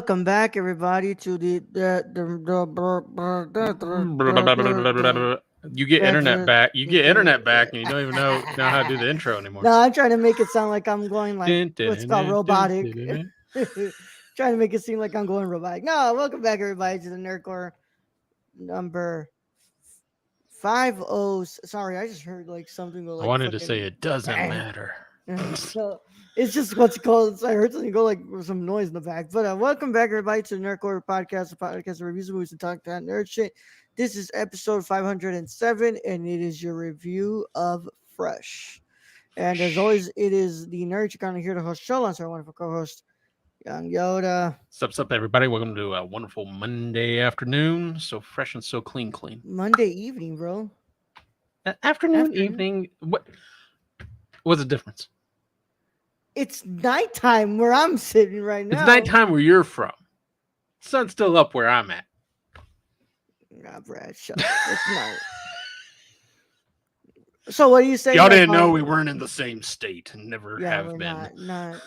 welcome back, everybody, to You get internet back. You get internet back, and you don't even know how to do the intro anymore. No, I'm trying to make it sound like I'm going like what's called robotic. Trying to make it seem like I'm going robotic. No, welcome back, everybody, to the Nerdcore number 50. Sorry, I just heard like something go I like wanted to say fucking it doesn't bang. matter. So it's just what's it called. I heard something go like with some noise in the back. But welcome back, everybody, to the Nerdcore podcast, the podcast that reviews movies and talk that nerd shit. This is episode 507, and it is your review of Fresh. And as always, it is the nerd you're gonna hear the host show. Our wonderful co-host, Young Yoda. Sup, everybody. Welcome to a wonderful Monday afternoon. So fresh and so clean. Monday evening, bro. Afternoon, evening. What's the difference? It's nighttime where I'm sitting right now. It's nighttime where you're from. Sun's still up where I'm at. Nah, Brad, shut up. It's night. So what are you saying? Y'all didn't know we weren't in the same state and never have been.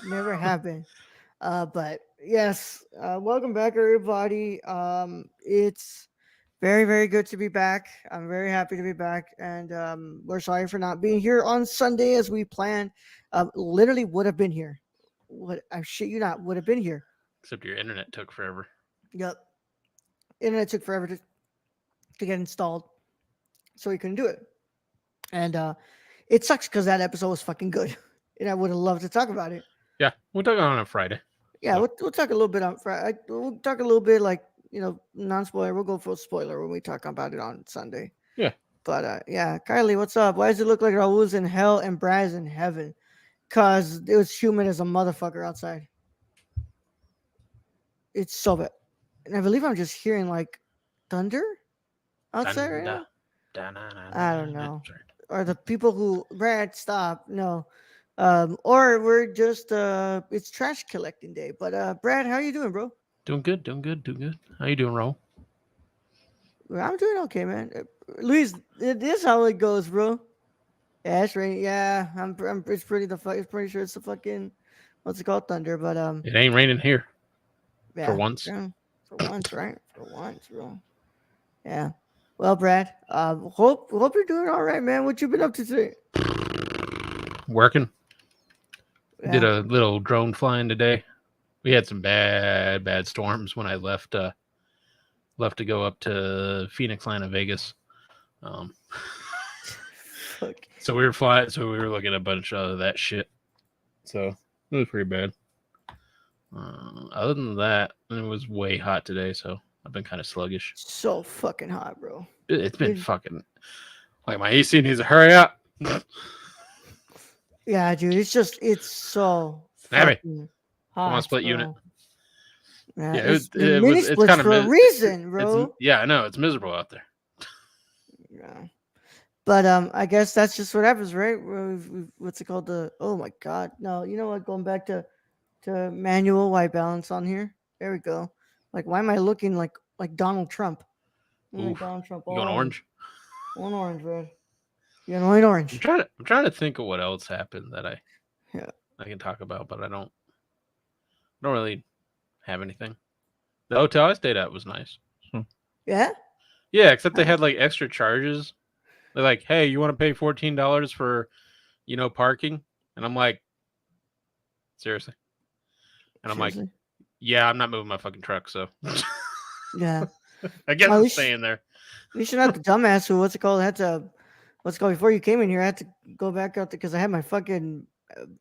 Never have been. But yes, welcome back, everybody. It's very, very good to be back. I'm very happy to be back, and we're sorry for not being here on Sunday as we planned. Literally would have been here. I shit you not, would have been here. Except your internet took forever. Yep, internet took forever to get installed, so we couldn't do it. And it sucks because that episode was fucking good, and I would have loved to talk about it. Yeah, we'll talk on a Friday. Yeah, so. we'll talk a little bit on Friday. We'll talk a little bit like, non-spoiler. We'll go full spoiler when we talk about it on Sunday. Yeah. But yeah, Kylie, what's up? Why does it look like Raul's in hell and Brad's in heaven? Because it was humid as a motherfucker outside. It's so bad. And I believe I'm just hearing like thunder outside right now. I don't know. Or the people who Brad stop. No. Or we're just it's trash collecting day. But Brad, how you doing, bro? Doing good. How you doing, Raul? I'm doing okay, man. Luis, this is how it goes, bro. Yeah, it's raining. Yeah, it's pretty sure it's the fucking what's it called, thunder. But it ain't raining here. Yeah, for once. Yeah, for once, right? For once, bro. Yeah. Well, Brad, hope you're doing all right, man. What you been up to today? Working. Yeah. Did a little drone flying today. We had some bad storms when I left to go up to Phoenix, Vegas. So we were flying. So we were looking at a bunch of that shit. So it was pretty bad. Other than that, it was way hot today. So I've been kind of sluggish. So fucking hot, bro. It's been fucking like my AC needs to hurry up. Yeah, dude. It's so fucking hot. Come on, split bro. Unit. Yeah, it's kind of for a reason, bro. Yeah, I know it's miserable out there. Yeah, but I guess that's just what happens, right? What's it called? Oh my god, no! You know what? Going back to manual white balance on here. There we go. Like, why am I looking like Donald Trump? Like Donald Trump. You going orange? One orange, red. You annoying orange. I'm trying to think of what else happened that I can talk about, but I don't really have anything. The hotel I stayed at was nice. Yeah? Yeah, except they had like extra charges. They're like, hey, you want to pay $14 for, parking? And I'm like, seriously? And I'm like, yeah, I'm not moving my fucking truck, so. Yeah. I guess I'm staying there. You should not the dumbass who, had to, before you came in here, I had to go back out because I had my fucking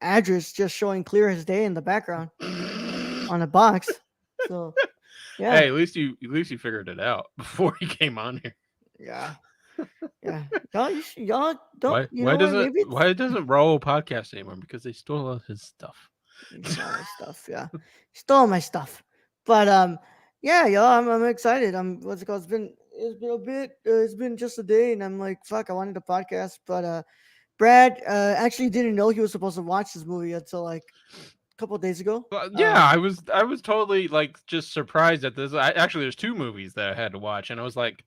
address just showing clear as day in the background on a box. So, yeah. Hey, at least you figured it out before you came on here. Yeah. Yeah. Y'all don't. Why doesn't Raul podcast anymore? Because they stole all his stuff. Stole my stuff. Yeah. Stole my stuff. But yeah, y'all, I'm excited. What's it called? It's been a bit. It's been just a day, and I'm like, fuck, I wanted a podcast, but Brad actually didn't know he was supposed to watch this movie until like a couple of days ago. Yeah, I was totally like just surprised at this. Actually, there's two movies that I had to watch, and I was like,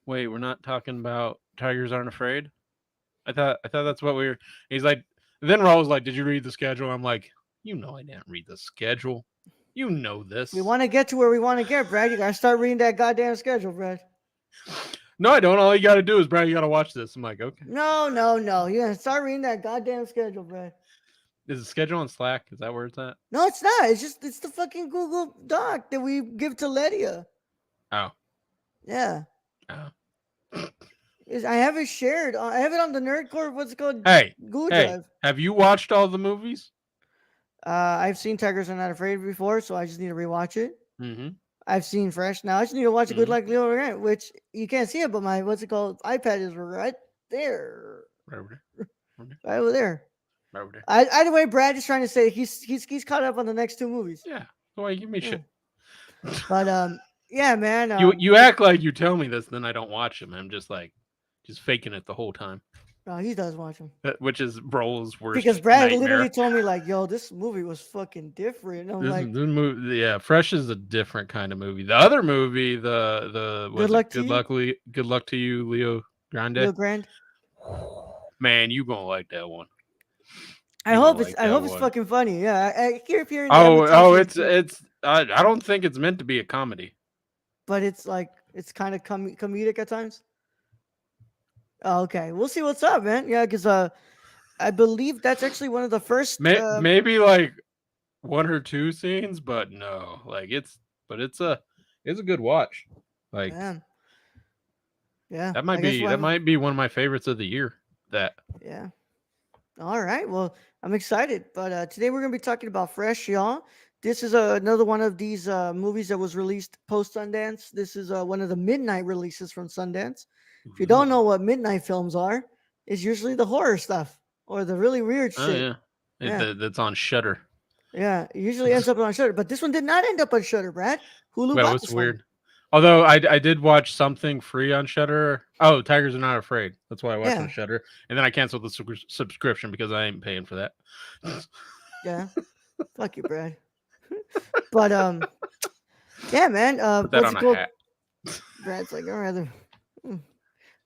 wait, we're not talking about Tigers Aren't Afraid? I thought that's what we were. He's like, then Raul was like, did you read the schedule? I'm like, I didn't read the schedule. You know We this. want to get to where we want to get, Brad. You gotta start reading that goddamn schedule, Brad. No, I don't. All you got to do is, Brad, you got to watch this. I'm like, okay. No, no, no. You gotta start reading that goddamn schedule, Brad. Is the schedule on Slack? Is that where it's at? No, it's not. It's the fucking Google Doc that we give to Lydia. Oh. Yeah. Oh. I have it shared. I have it on the Nerdcore. What's it called? Hey, Google hey, Drive. have you watched all the movies? I've seen Tigers Are Not Afraid before, so I just need to rewatch it. Mm-hmm. I've seen Fresh. Now I just need to watch a Good Mm-hmm. Luck Leo Grant, which you can't see it, but my what's it called iPad is right there, Right over there. Right there. right over there. Right over there. Either way, Brad is trying to say he's caught up on the next two movies. Yeah. Why you give me Yeah. shit? But yeah, man. You act like you tell me this, then I don't watch them. I'm just like, just faking it the whole time, No, he does watch them which is Raul's because worst Brad literally nightmare. told me like, "Yo, this movie was fucking different." And I'm like, This movie, yeah, Fresh is a different kind of movie. The other movie, the "Good was it luck to you, Good Luck to You, Leo Grande. Leo Grant." Man, you gonna like that one. I You gonna hope it's like I that hope it's one. fucking funny. Yeah, I keep hearing the Oh, advertisements, it's. I don't think it's meant to be a comedy. but it's like it's kind of comedic at times. Oh, okay, we'll see what's up, man. Yeah, because I believe that's actually one of the first. Maybe like one or two scenes, but no, like it's a good watch. Like Yeah, yeah. I guess that one. might be one of my favorites of the year. That Yeah. All right. Well, I'm excited. But today we're gonna be talking about Fresh, y'all. This is another one of these movies that was released post Sundance. This is one of the midnight releases from Sundance. If you don't know what midnight films are, it's usually the horror stuff or the really weird oh shit. yeah, Yeah. that's on Shutter. Yeah. It usually ends up on Shutter, but this one did not end up on Shutter, Brad. Hulu Well, bought it's this one. weird. Although I did watch something free on Shutter. Oh, Tigers Are Not Afraid. That's why I watched on Yeah. Shutter, and then I canceled the subscription because I ain't paying for that. Yeah. Fuck you, Brad. But yeah, man. Put that What's on it a called? hat. Brad's like, I'd rather.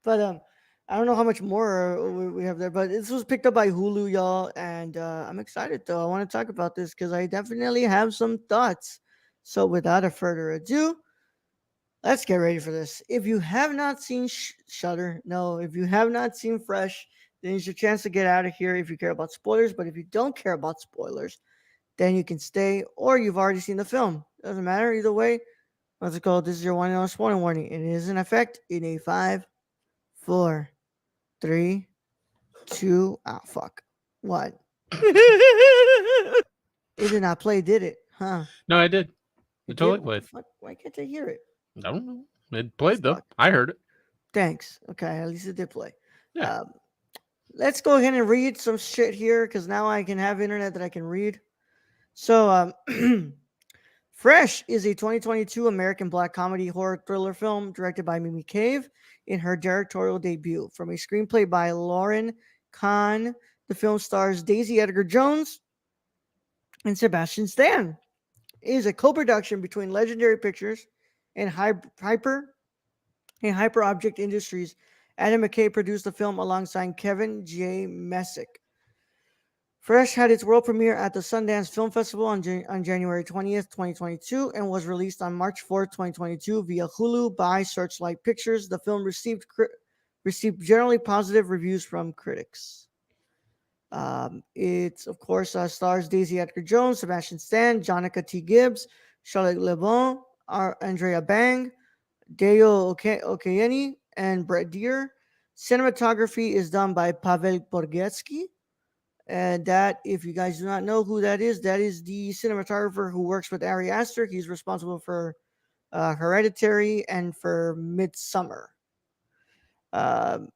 But I don't know how much more we have there, but this was picked up by Hulu, y'all, and I'm excited though. I want to talk about this because I definitely have some thoughts. So without a further ado, let's get ready for this. If you have not seen Shutter, no, if you have not seen Fresh, then it's your chance to get out of here if you care about spoilers. But if you don't care about spoilers, then you can stay, or you've already seen the film. Doesn't matter either way. What's it called? This is your 1 hour spoiler warning. It is in effect in a 5, 4, 3, 2. Ah, fuck. What? It did not play, did it? Huh? No, I did. It It did? totally What the played. fuck? Why can't I hear it? I don't know. It played though. Fuck. I heard it. Thanks. Okay, at least it did play. Yeah. Um, let's go ahead and read some shit here because now I can have internet that I can read. So, Fresh is a 2022 American black comedy horror thriller film directed by Mimi Cave in her directorial debut. From a screenplay by Lauren Kahn, the film stars Daisy Edgar Jones and Sebastian Stan. It is a co-production between Legendary Pictures and Hyper and Hyper Object Industries. Adam McKay produced the film alongside Kevin J. Messick. Fresh had its world premiere at the Sundance Film Festival on January 20th, 2022, and was released on March 4th, 2022 via Hulu by Searchlight Pictures. The film received generally positive reviews from critics. It's, of course, stars Daisy Edgar Jones, Sebastian Stan, Jonica T. Gibbs, Charlotte Le Bon, Andrea Bang, Deo Okayeni, and Brett Deer. Cinematography is done by Pavel Borgetsky. And that, if you guys do not know who that is the cinematographer who works with Ari Aster. He's responsible for Hereditary and for Midsummer. Um,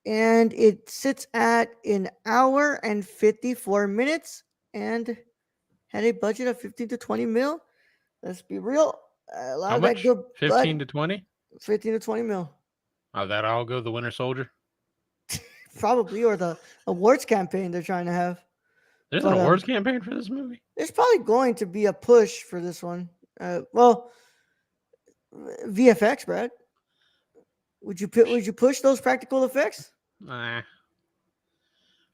and it sits at an hour and 54 minutes and had a budget of 15 to 20 mil. Let's be real. A lot How of that much? good 15 blood. to 20? 15 to 20 mil. Oh, that I'll go the Winter Soldier. Probably, or the awards campaign they're trying to have. There's an But awards campaign for this movie. there's probably going to be a push for this one. Well, VFX, Brad. Would you push those practical effects? Eh.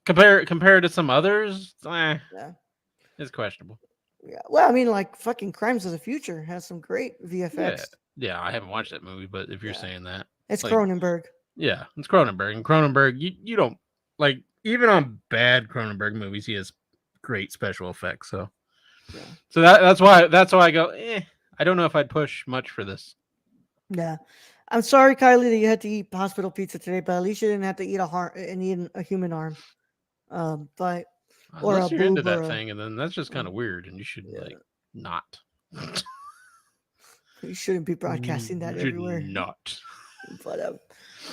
Compare to some others. Yeah. It's questionable. Yeah. Well, I mean, like fucking Crimes of the Future has some great Yeah, VFX. yeah. I haven't watched that movie, but if you're Yeah. saying that, It's like, Cronenberg. yeah, it's Cronenberg, and Cronenberg, you don't like even on bad Cronenberg movies, he has great special effects. Yeah. So that's why I go. I don't know if I'd push much for this. Yeah. I'm sorry, Kylie, that you had to eat hospital pizza today, but at least you didn't have to eat a heart and eat a human arm. But or a Unless you're into boob or that a thing, and then that's just kind uh, of weird, and you should like yeah. not. You shouldn't be broadcasting You that should everywhere. not. But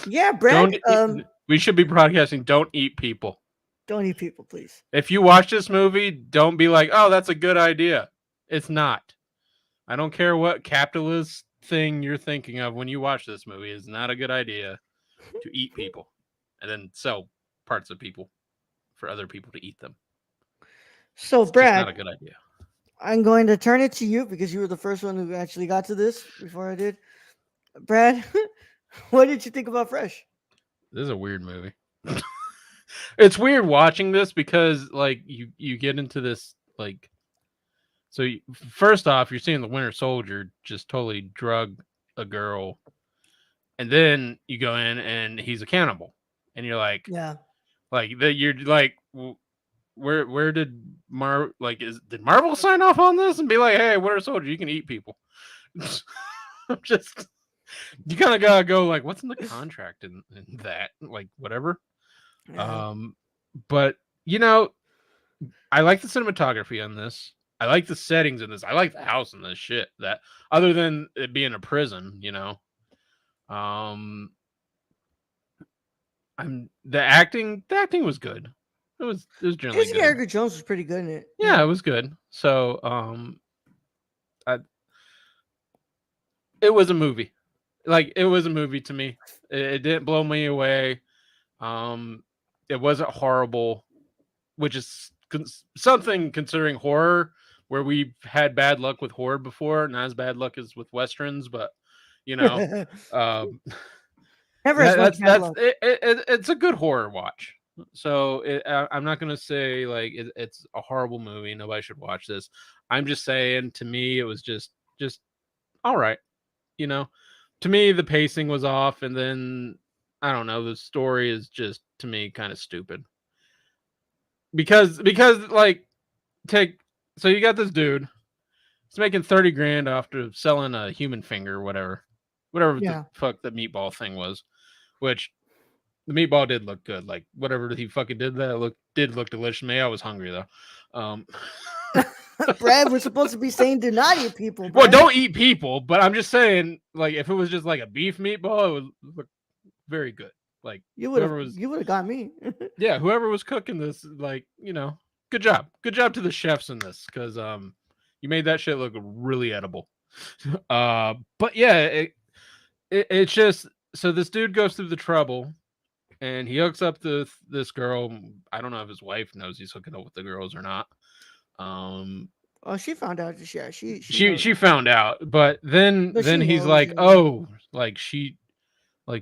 yeah, Brad. Don't. We should be broadcasting. Don't eat people. Don't eat people, please. If you watch this movie, don't be like, "Oh, that's a good idea." It's not. I don't care what capitalist thing you're thinking of when you watch this movie. It's not a good idea to eat people and then sell parts of people for other people to eat them. So, It's just not Brad, a good idea. I'm going to turn it to you because you were the first one who actually got to this before I did. Brad, what did you think about Fresh? This is a weird movie. It's weird watching this because like you get into this like first off you're seeing the Winter Soldier just totally drug a girl, and then you go in and he's a cannibal, and you're Yeah. like that you're like where did did Marvel sign off on this and be like, hey, Winter Soldier, you can eat people? Just you kind of gotta go like, what's in the contract in that, like, whatever. Yeah. um but you know, I like the cinematography on this. I like the settings in this. I like the house in this shit. That other than it being a prison, um, the acting. The acting was good. It was generally Casey good. Erica Jones was pretty good in it. Yeah, Yeah. it was good. So I, it was a movie. Like it was a movie to me. It didn't blow me away. Um, it wasn't horrible, which is something considering horror, where we've had bad luck with horror before, not as bad luck as with westerns, but you know, Never um, as much bad that's luck. it's a good horror watch. So I'm not gonna say like it's a horrible movie. Nobody should watch this. I'm just saying, to me, it was just all right. You know, to me, the pacing was off, and then I don't know. The story is just to me kind of stupid because like take so you got this dude. He's making 30 grand after selling a human finger or whatever the Yeah. fuck the meatball thing was. Which the meatball did look good. Like whatever he fucking did look delicious to me. I was hungry though. Um, Brad, we're supposed to be saying do not eat people, well, Brad. don't eat people, but I'm just saying, like if it was just like a beef meatball, it would look very good. Like whoever was, You would have got me. yeah, whoever was cooking this, like good job to the chefs in this, because you made that shit look really edible. But yeah, it's just so this dude goes through the trouble and he hooks up this girl. I don't know if his wife knows he's hooking up with the girls or not. Um, Oh, she found out. Yeah, she she knows. she found out, but then But she he's knows. like, Yeah. oh, like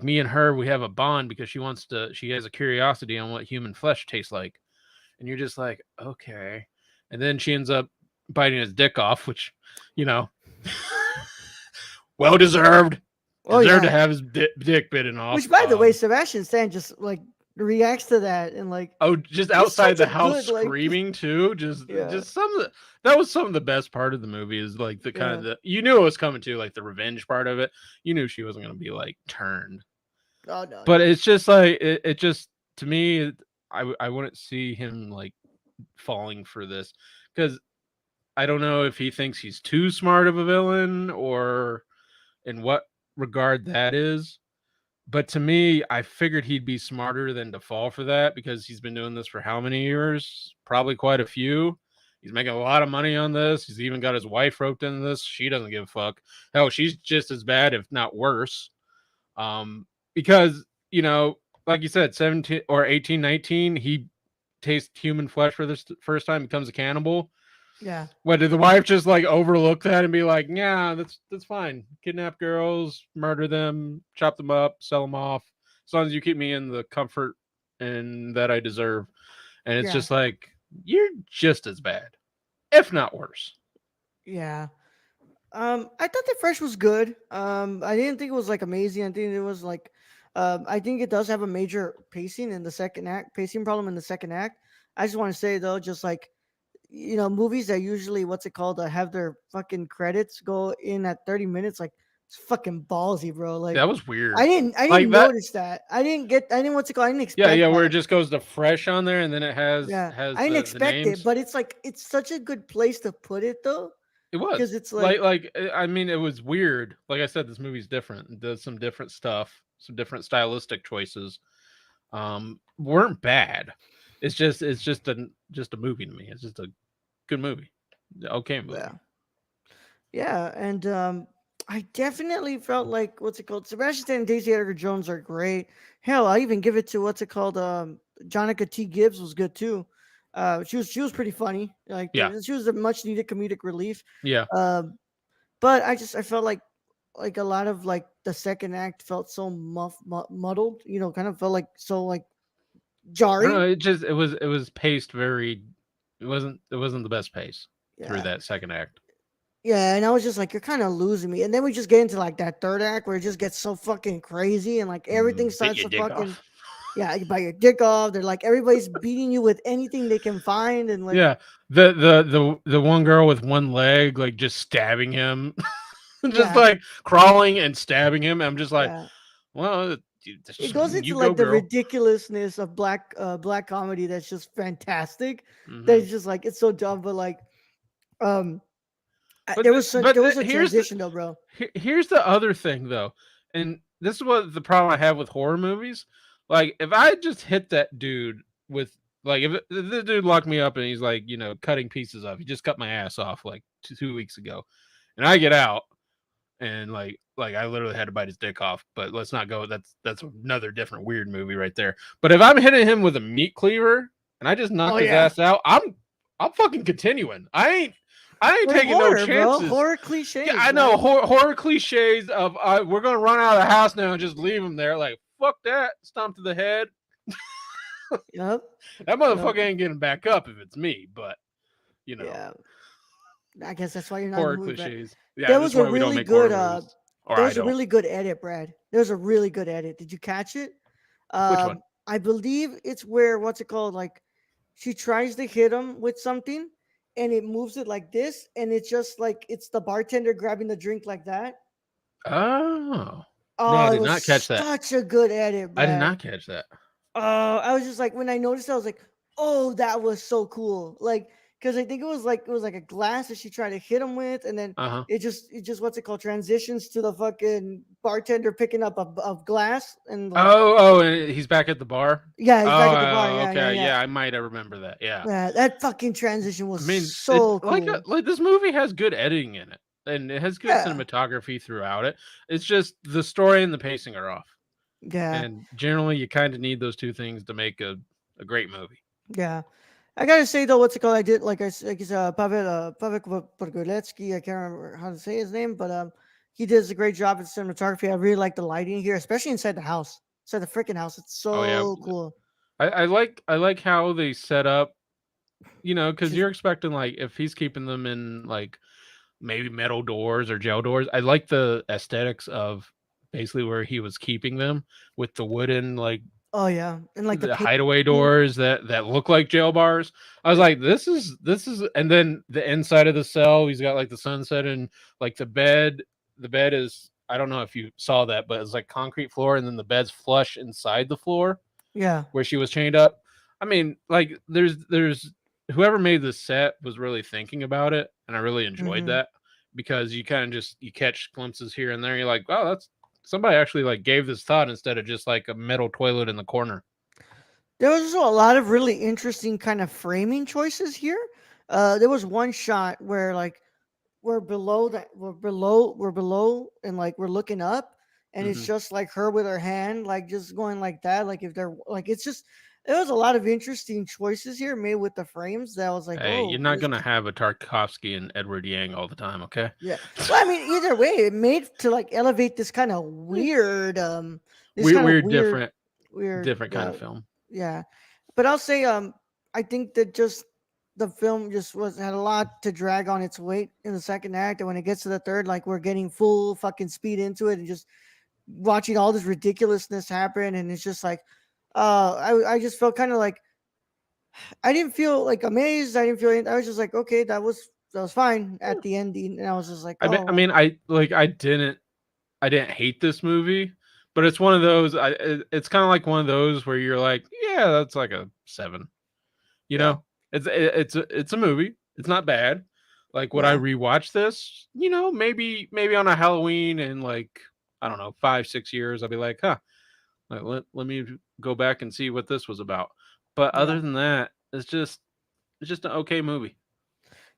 me and her, we have a bond because she has a curiosity on what human flesh tastes like, and you're just like, okay, and then she ends up biting his dick off, which, you know, well deserved. Oh Deserved to yeah. have his dick bitten Which, off. by the way, Sebastian Stan just like reacts to that and like Oh, just he's outside such the a house good screaming too. yeah, Just some of that was some of the best part of the movie, is like the kind yeah. of you knew it was coming to, like the revenge part of it. You knew she wasn't going to be like turned, Oh no, but no. it's just like it just to me, I wouldn't see him like falling for this, because I don't know if he thinks he's too smart of a villain or in what regard that is. But to me, I figured he'd be smarter than to fall for that, because he's been doing this for how many years? Probably quite a few. He's making a lot of money on this. He's even got his wife roped into this. She doesn't give a fuck. Hell, she's just as bad, if not worse. Because, like you said, 17 or 18, 19, he tastes human flesh for the first time, becomes a cannibal. Yeah. What, did the wife just like overlook that and be like, yeah, that's fine. Kidnap girls, murder them, chop them up, sell them off, as long as you keep me in the comfort and that I deserve. And it's Yeah. just like, you're just as bad. if not worse. Yeah. I thought the Fresh was good. I didn't think it was like amazing. I think it was like, I think it does have a major pacing in the second act, pacing problem in the second act. I just want to say though, just like movies that usually what's it called, have their fucking credits go in at 30 minutes, like it's fucking ballsy, bro. Like, That was weird. I didn't Like that. notice that. I didn't what's it called. I didn't Yeah, expect yeah, where it that. just goes to fresh on there, and then it has Yeah, has I didn't the expect it, names. but it's like it's such a good place to put it though, It because was it's like, I mean, it was weird. Like I said, this movie's different. It does some different stuff, some different stylistic choices. Weren't bad. It's just a movie to me. It's just a good movie, okay yeah. movie. Yeah, and I definitely felt like what's it called? Sebastian Stan and Daisy Edgar Jones are great. Hell, I even give it to what's it called? Jonica T. Gibbs was good too. She was pretty funny. Like Yeah, she was a much needed comedic relief. yeah. Um, but I felt like a lot of like the second act felt so muddled. Kind of felt like so like I don't jarring. know. It was paced very. It wasn't the best pace through Yeah. that second act. Yeah, and I was just like, you're kind of losing me. And then we just get into like that third act where it just gets so fucking crazy and like everything Bit starts your to dick fucking, off. yeah, you bite your dick off. They're like everybody's beating you with anything they can find, and like, Yeah, the one girl with one leg, like just stabbing him, just yeah, like crawling and stabbing him. I'm just like, yeah. well, It goes you into go, like the girl. ridiculousness of black comedy that's just fantastic. Hmm. That's just like it's so dumb, but like, um, But there was some, there was a here's the transition though, bro. here's the other thing though, and this is what the problem I have with horror movies. Like, if I just hit that dude with like if this dude locked me up and he's like cutting pieces off, he just cut my ass off like 2 weeks ago, and I get out and like I literally had to bite his dick off. But let's not go. That's another different weird movie right there. But if I'm hitting him with a meat cleaver and I just Oh knock his yeah, ass out, I'm fucking continuing. I ain't like taking no horror, bro. chances. Horror Yeah, cliches, I know man. horror cliches of we're gonna run out of the house now and just leave him there. Like, fuck that, stomp to the head. Yep, That yep, motherfucker ain't getting back up if it's me. But you know, yeah. I guess that's why you're not in the horror movie, Brad. cliches. Yeah, There this is was a why we don't really make good horror movies, or there I was a don't. really good edit, Brad. There was a really good edit. Did you catch it? Which one? I believe it's where what's it called? Like she tries to hit him with something and it moves it like this, and it's just like it's the bartender grabbing the drink like that. Oh no, I Oh, it did was not catch that. such a good edit, I did Brad. not catch that. I was just like when I noticed, I was like, "Oh, that was so cool!" Like, because I think it was like a glass that she tried to hit him with, and then Uh huh. it just what's it called, transitions to the fucking bartender picking up a glass and like, Oh, and he's back at the bar. yeah, he's back at the bar. Oh, Yeah, yeah, okay, yeah. yeah, I might have remember that. Yeah, Yeah, that fucking transition I was mean, it so like cool. like this movie has good editing in it, and it has good Yeah, cinematography throughout it. It's just the story and the pacing are off, yeah, and generally you kind of need those two things to make a great movie. yeah. I gotta say though, what's it called? I did like it's Pavel Podgoretsky. I can't remember how to say his name, but he does a great job at cinematography. I really like the lighting here, especially inside the house, inside the freaking house. It's Oh yeah, so cool. I like how they set up. Because She's you're expecting like if he's keeping them in like maybe metal doors or gel doors. I like the aesthetics of basically where he was keeping them with the wooden like oh yeah, and like the the paint. hideaway doors that look like jail bars. I was Yeah, like, this is, and then the inside of the cell, he's got like the sunset and like the bed. The bed is I don't know if you saw that, but it's like concrete floor, and then the bed's flush inside the floor yeah. where she was chained up. I mean, like there's whoever made this set was really thinking about it, and I really enjoyed hmm that because you kind of just you catch glimpses here and there. You're like, oh, that's somebody actually like gave this thought instead of just like a metal toilet in the corner. There was also a lot of really interesting kind of framing choices here. There was one shot where like we're below and like we're looking up, and it's Hmm. just like her with her hand like just going like that, like if they're like it's just there was a lot of interesting choices here made with the frames that I was like, Hey, you're oh, not this, gonna have a Tarkovsky and Edward Yang all the time, okay? yeah. Well, I mean, either way it made to like elevate this kind of weird this weird, kind of weird, weird different, weird different kind of film. yeah. But I'll say I think that just the film just was had a lot to drag on its weight in the second act, and when it gets to the third, like we're getting full fucking speed into it, and just watching all this ridiculousness happen, and it's just like, I just felt kind of like I didn't feel like amazed. I didn't feel. I was just like, okay, that was fine at the ending, and I was just like, I mean, oh I well, mean, I like I didn't hate this movie, but it's one of those. It's kind of like one of those where you're like, yeah, that's like a 7. You yeah, know, it's a movie. It's not bad. Like, would I yeah, rewatch this? Maybe on a Halloween in like, I don't know, 5 6 years. I'll be like, huh. Like, let me go back and see what this was about. But yeah. other than that, it's just an okay movie.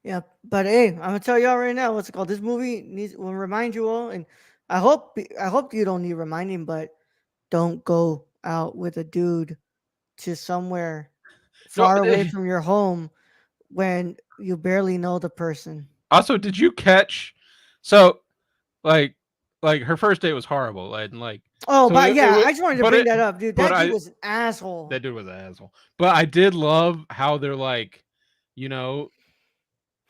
Yeah, but hey, I'm gonna tell y'all right now, what's it called? This movie needs will remind you all, and I hope you don't need reminding, but don't go out with a dude to somewhere No. far away from your home when you barely know the person. Also, did you catch? So like her first date was horrible, and like Oh, so but it yeah, was, I just wanted to but bring it that up, dude. but That dude I was an asshole. that dude was an asshole. But I did love how they're like, you know,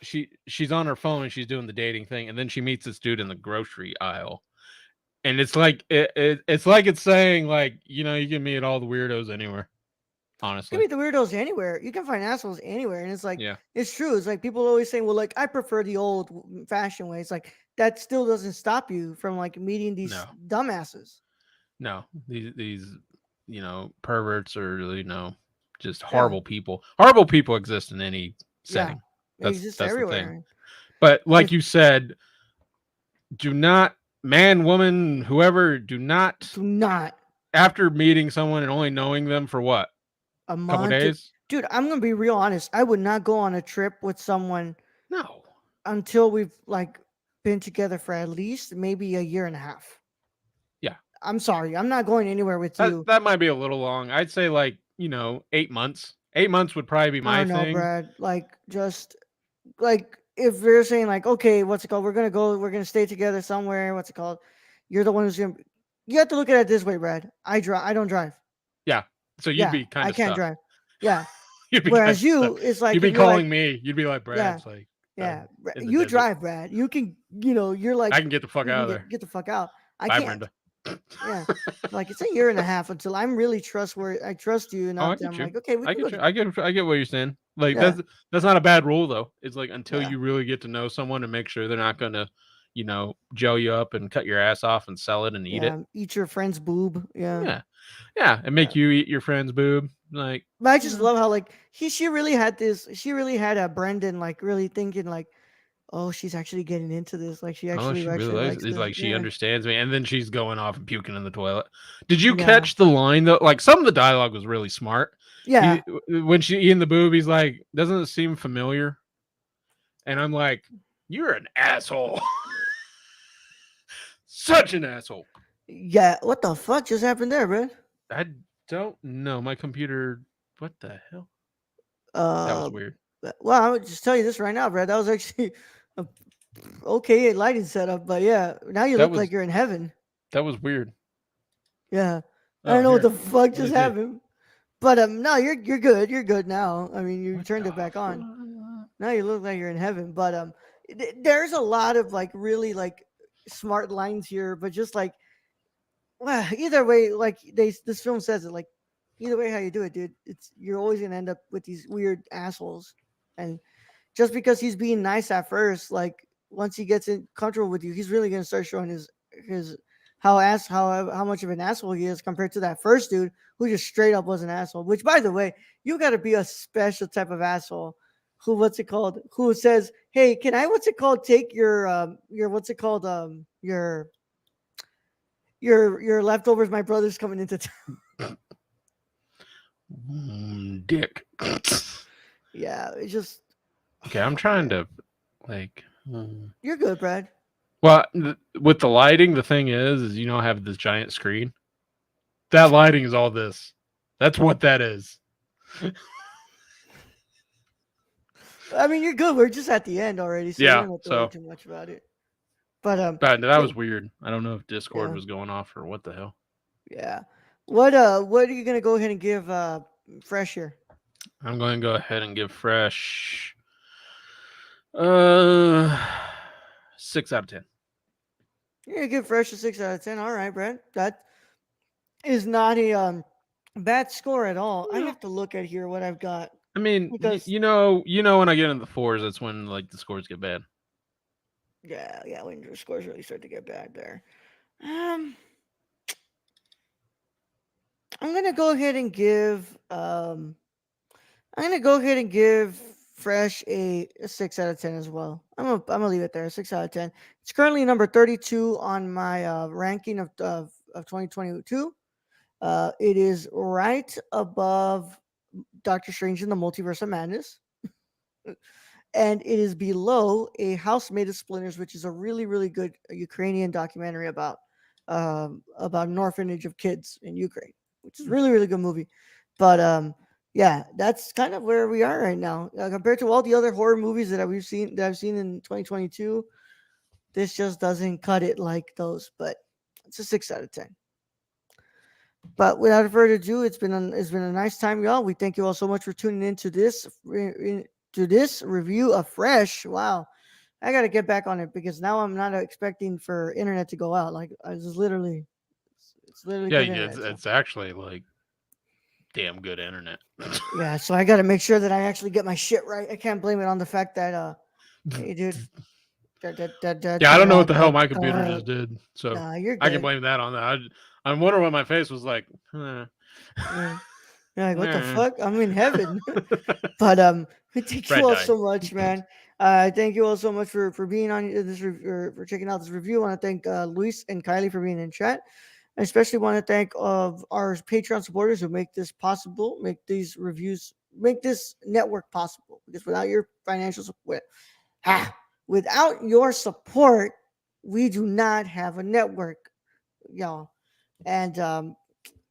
she's on her phone and she's doing the dating thing, and then she meets this dude in the grocery aisle, and it's like it's like it's saying like, you can meet all the weirdos anywhere. You can Honestly, meet the weirdos anywhere. You can find assholes anywhere, and it's like yeah, it's true. It's like people always saying, "Well, like I prefer the old fashioned way." It's like that still doesn't stop you from like meeting these no, dumbasses. no, these perverts or just Yeah, horrible people. Horrible people exist in any yeah, setting. they That's exist that's the thing. everywhere. But And like if you said, do not, man, woman, whoever, do not, do not after meeting someone and only knowing them for what, a couple month, days. dude, I'm gonna be real honest. I would not go on a trip with someone No. until we've like been together for at least maybe a year and a half. Yeah, I'm sorry, I'm not going anywhere with that you. that might be a little long. I'd say like 8 months. 8 months would probably be I my don't know, thing. Brad. Like just like if they're saying like, okay, what's it called? We're gonna stay together somewhere. What's it called? You're the one who's gonna. You have to look at it this way, Brad. I drive. I don't drive. Yeah, so you'd Yeah, be kind I of can't stuck. drive. Yeah. You'd be kind Whereas of stuck. you, it's like You'd if be you're like, calling me. You'd be like, yeah, Brad's like yeah, in the you desert. drive, Brad. You can, you're I like, can get the fuck you out can of there. get the fuck out. I Bye, can't. Brenda. Yeah. Like it's a year and a half until I'm really trustworthy. I trust you Oh, I enough that get I'm you. like, okay, we I can go get you. to. I get what you're saying. Like Yeah, that's not a bad rule though. It's like until yeah, you really get to know someone and make sure they're not gonna, gel you up and cut your ass off and sell it and eat it. yeah. Eat your friend's boob. Yeah. Yeah, yeah, and Yeah. make you eat your friend's boob. Like, But I you just know, love how like she really had this. She really had a Brendan like really thinking like, oh, she's actually getting into this. Like she oh, actually she really likes it. likes It's this. like she Yeah, understands me, and then she's going off and puking in the toilet. Did you yeah, catch the line though? Like some of the dialogue was really smart. yeah, When she eating the boob, he's like, "Doesn't it seem familiar?" And I'm like, "You're an asshole, such an asshole." yeah. What the fuck just happened there, bro? I don't know. My computer. What the hell? That was Uh, weird. well, I would just tell you this right now, Brad. That was actually a okay lighting setup, but yeah, now you That look like was you're in heaven. that was weird. Yeah, I don't Oh, know what the here. fuck Let me just see. happened, but no, you're good. You're good now. I mean, you What turned the it back on. fuck? Now you look like you're in heaven, but there's a lot of like really like smart lines here, but just like well, either way, like this film says it, like either way how you do it, dude, it's you're always gonna end up with these weird assholes, and just because he's being nice at first, like once he gets in comfortable with you, he's really gonna start showing his how much of an asshole he is compared to that first dude who just straight up was an asshole. Which, by the way, you got to be a special type of asshole. Who what's it called? Who says, "Hey, can I what's it called? Take your what's it called your leftovers. My brother's coming into town." Dick. Yeah, it's just Okay, I'm oh, trying man. to like. You're good, Brad. Well, with the lighting, the thing is I have this giant screen. That lighting is all this. That's what that is. I mean, you're good. We're just at the end already, so we Yeah. don't have to worry So, too much about it. But but that yeah, was weird. I don't know if Discord yeah, was going off or what the hell. yeah. What are you gonna go ahead and give fresh here? I'm going to go ahead and give Fresh uh 6 out of 10. Yeah, give Fresh a 6 out of 10. All right, Brad. That is not a bad score at all. I No. have to look at here what I've got I mean, because when I get into the fours, that's when like the scores get bad. yeah, when your scores really start to get bad there. Um, I'm gonna go ahead and give I'm gonna go ahead and give Fresh a 6 out of 10 as well. I'm gonna leave it there, 6 out of 10. It's currently number 32 on my ranking of 2022. It is right above Doctor Strange in the Multiverse of Madness, and it is below A House Made of Splinters, which is a really good Ukrainian documentary about an orphanage of kids in Ukraine, which is really good movie. But yeah, that's kind of where we are right now compared to all the other horror movies that I've seen in 2022. This just doesn't cut it like those, but it's a 6 out of 10. But without further ado, it's been a nice time, y'all. We thank you all so much for tuning in to this review of Fresh. Wow, I got to get back on it because now I'm not expecting for internet to go out. Like I was literally, it's literally Yeah, good yeah, internet. So it's actually like damn good internet. yeah, so I got to make sure that I actually get my shit right. I can't blame it on the fact that hey dude, Yeah, I don't know what the hell my computer just did, so nah, you're I can good. blame that on that. I'm wondering what my face was like. Yeah. You're like, what the Nah. fuck? I'm in heaven. But we thank you Brad all died. so much, man. Thank you all so much for being on for checking out this review. I want to thank Luis and Kylie for being in chat. I especially want to thank of our Patreon supporters who make this possible, make these reviews, make this network possible. Because without your financial support, without your support, we do not have a network, y'all. And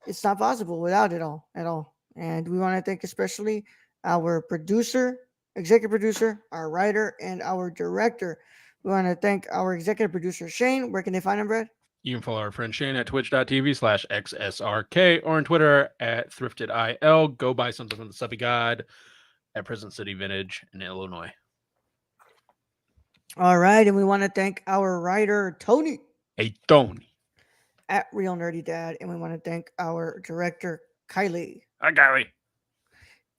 it's not possible without it all at all. And we want to thank especially our producer, executive producer, our writer, and our director. We want to thank our executive producer, Shane. Where can they find him, Brad? You can follow our friend Shane at twitch.tv/XSRK or on Twitter at ThriftedIL. Go buy something from the Suppy God at Prison City Vintage in Illinois. All right. And we want to thank our writer, Tony, Hey, Tony. at Real Nerdy Dad. And we want to thank our director, Kylie. Hi, Kylie.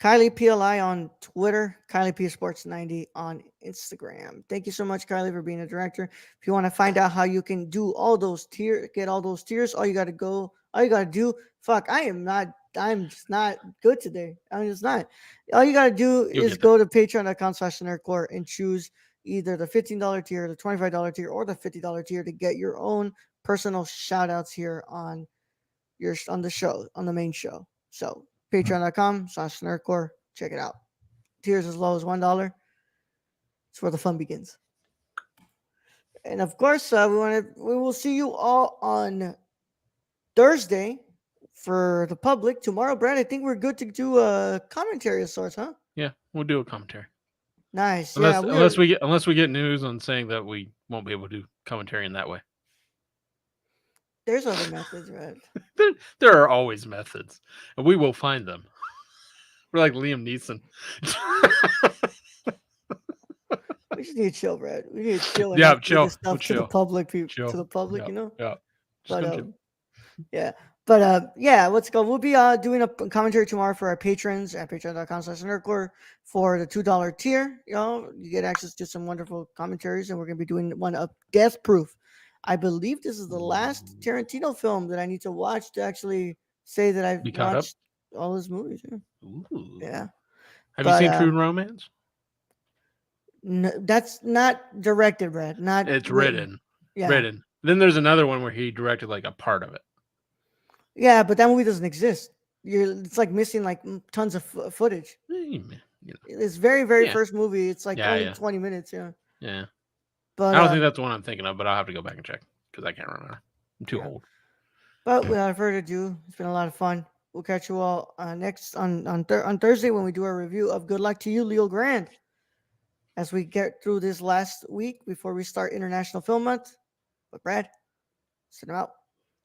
Kylie PLI on Twitter, Kylie P Sports 90 on Instagram. Thank you so much, Kylie, for being a director. If you want to find out how you can do all those tiers, get all those tiers, all you gotta do, I'm just not good today. I'm just not. All you gotta do You'll is get there. go to patreon.com/nerdcore and choose either the $15 tier, the $25 tier, or the $50 tier to get your own personal shout outs here on on the show, on the main show. So patreon.com/nerdcore. Check it out. Tiers as low as $1. It's where the fun begins. And of course, we will see you all on Thursday for the public. Tomorrow, Brad, I think we're good to do a commentary of sorts, huh? Yeah, we'll do a commentary. Nice. Yeah, Unless we are. unless we get news on saying that we won't be able to do commentary in that way. There's other methods, right? There are always methods, and we will find them. We're like Liam Neeson. We just need to chill, Brad. We need to chill and Yeah, not do chill. this We'll stuff to the chill. public, Chill. to the public, Yeah. you know. Yeah. Just But come chill. yeah. But yeah, let's go. We'll be doing a commentary tomorrow for our patrons at patreon.com/nerdcore for the $2 tier. You get access to some wonderful commentaries, and we're gonna be doing one of Death Proof. I believe this is the last Tarantino film that I need to watch to actually say that I've Be caught up. watched all his movies. Yeah. Ooh. Yeah. Have you But seen True Romance? that's not directed, Brad. Not It's written. written. Yeah. Written. Then there's another one where he directed like a part of it. Yeah, but that movie doesn't exist. It's like missing like tons of footage. You know. His very Yeah. first movie. It's like Yeah. only Yeah. 20 minutes. Yeah, Yeah. but I don't think that's the one I'm thinking of, but I'll have to go back and check because I can't remember. I'm too yeah. old. But without further ado, it's been a lot of fun. We'll catch you all next on Thursday when we do our review of Good Luck to You, Leo Grand. As we get through this last week before we start International Film Month. But Brad, send him out.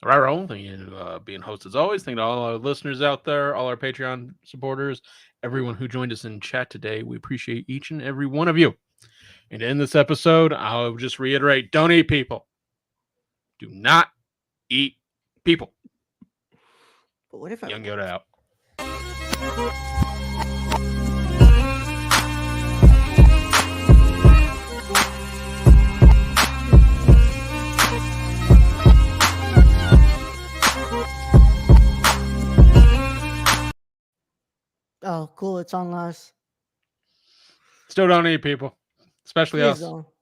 All right, Raul, thank you for being host as always. Thank you to all our listeners out there, all our Patreon supporters, everyone who joined us in chat today. We appreciate each and every one of you. And in this episode, I'll just reiterate, don't eat people. Do not eat people. But what if I Young would? Yoda out. Oh, cool. It's on last. Still don't eat people, especially Please us. don't.